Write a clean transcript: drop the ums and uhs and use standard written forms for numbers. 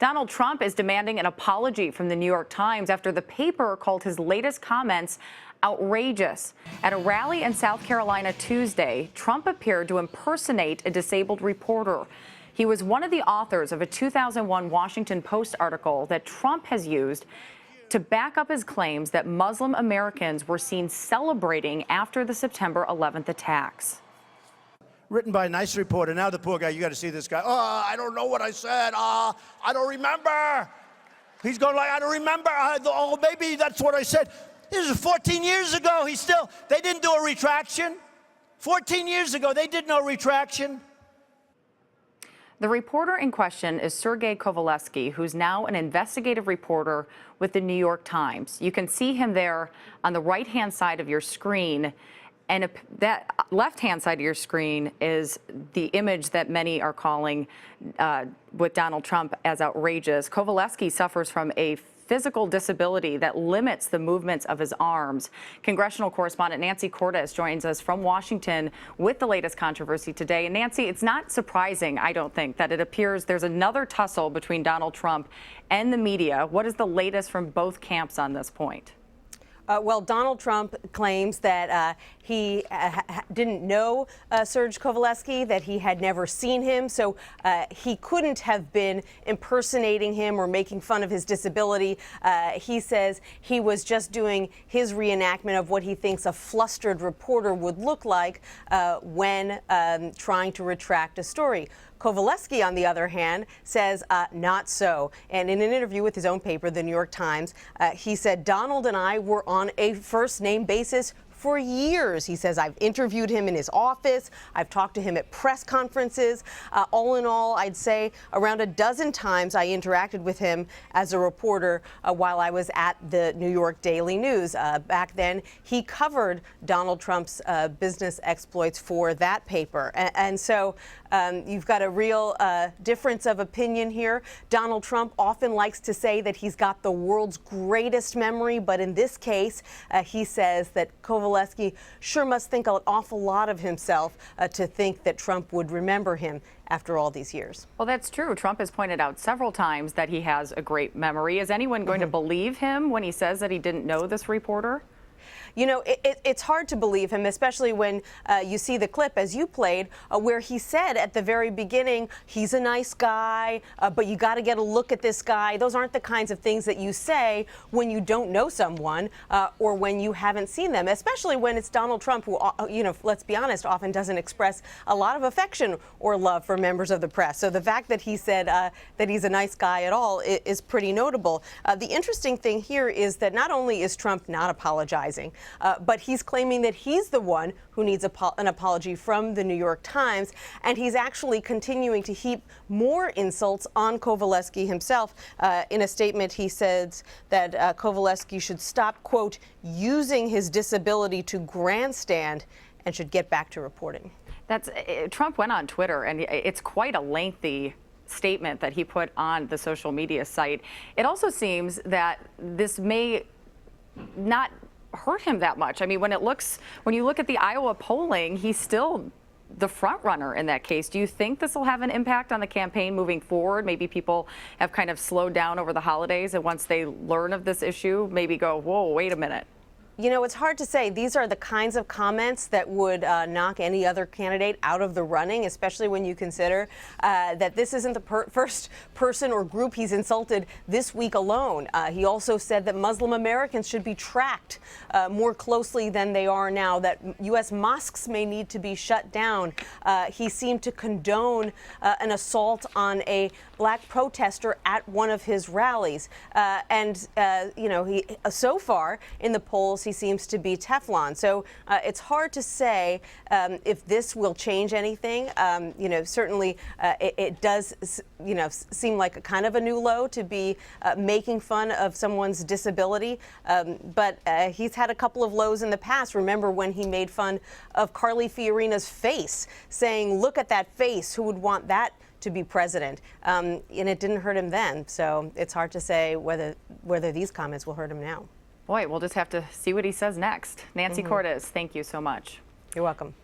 Donald Trump is demanding an apology from the New York Times after the paper called his latest comments outrageous. At a rally in South Carolina Tuesday, Trump appeared to impersonate a disabled reporter. He was one of the authors of a 2001 Washington Post article that Trump has used to back up his claims that Muslim Americans were seen celebrating after the September 11th attacks. Written by a nice reporter. Now the poor guy, you got to see this guy. Oh, I don't know what I said. I don't remember. He's going like, I don't remember. Oh, maybe that's what I said. This is 14 years ago. They didn't do a retraction. 14 years ago, they did no retraction. The reporter in question is Sergei Kovaleski, who's now an investigative reporter with the New York Times. You can see him there on the right-hand side of your screen. And that left-hand side of your screen is the image that many are calling with Donald Trump as outrageous. Kovaleski suffers from a physical disability that limits the movements of his arms. Congressional correspondent Nancy Cordes joins us from Washington with the latest controversy today. And Nancy, it's not surprising, I don't think, that it appears there's another tussle between Donald Trump and the media. What is the latest from both camps on this point? Well, Donald Trump claims that he didn't know Serge Kovaleski, that he had never seen him, so he couldn't have been impersonating him or making fun of his disability. He says he was just doing his reenactment of what he thinks a flustered reporter would look like when trying to retract a story. Kovaleski, on the other hand, says not so. And in an interview with his own paper, the New York Times, he said, Donald and I were on a first-name basis for years. He says, I've interviewed him in his office. I've talked to him at press conferences. All in all, I'd say around a dozen times I interacted with him as a reporter while I was at the New York Daily News. Back then, he covered Donald Trump's business exploits for that paper. And so you've got a real difference of opinion here. Donald Trump often likes to say that he's got the world's greatest memory, but in this case, he says that Kovaleski sure must think an awful lot of himself to think that Trump would remember him after all these years. Well, that's true. Trump has pointed out several times that he has a great memory. Is anyone going to believe him when he says that he didn't know this reporter? You know, it's hard to believe him, especially when you see the clip, as you played, where he said at the very beginning, he's a nice guy, but you got to get a look at this guy. Those aren't the kinds of things that you say when you don't know someone or when you haven't seen them, especially when it's Donald Trump, who, you know, let's be honest, often doesn't express a lot of affection or love for members of the press. So the fact that he said that he's a nice guy at all is pretty notable. The interesting thing here is that not only is Trump not apologizing, but he's claiming that he's the one who needs an apology from the New York Times, and he's actually continuing to heap more insults on Kovaleski himself. In a statement, he says that Kovaleski should stop, quote, using his disability to grandstand and should get back to reporting. Trump went on Twitter, and it's quite a lengthy statement that he put on the social media site. It also seems that this may not hurt him that much. I mean, when you look at the Iowa polling, he's still the front runner in that case. Do you think this will have an impact on the campaign moving forward? Maybe people have kind of slowed down over the holidays, and once they learn of this issue, maybe go, whoa, wait a minute. You know, it's hard to say. These are the kinds of comments that would knock any other candidate out of the running, especially when you consider that this isn't the first person or group he's insulted this week alone. He also said that Muslim Americans should be tracked more closely than they are now, that U.S. mosques may need to be shut down. He seemed to condone an assault on a black protester at one of his rallies. You know, so far in the polls, he seems to be Teflon. So it's hard to say if this will change anything. You know, certainly it does, you know, seem like a kind of a new low to be making fun of someone's disability. But he's had a couple of lows in the past. Remember when he made fun of Carly Fiorina's face, saying, look at that face, who would want that to be president? And it didn't hurt him then. So it's hard to say whether these comments will hurt him now. Boy, we'll just have to see what he says next. Nancy Cordes, thank you so much. You're welcome.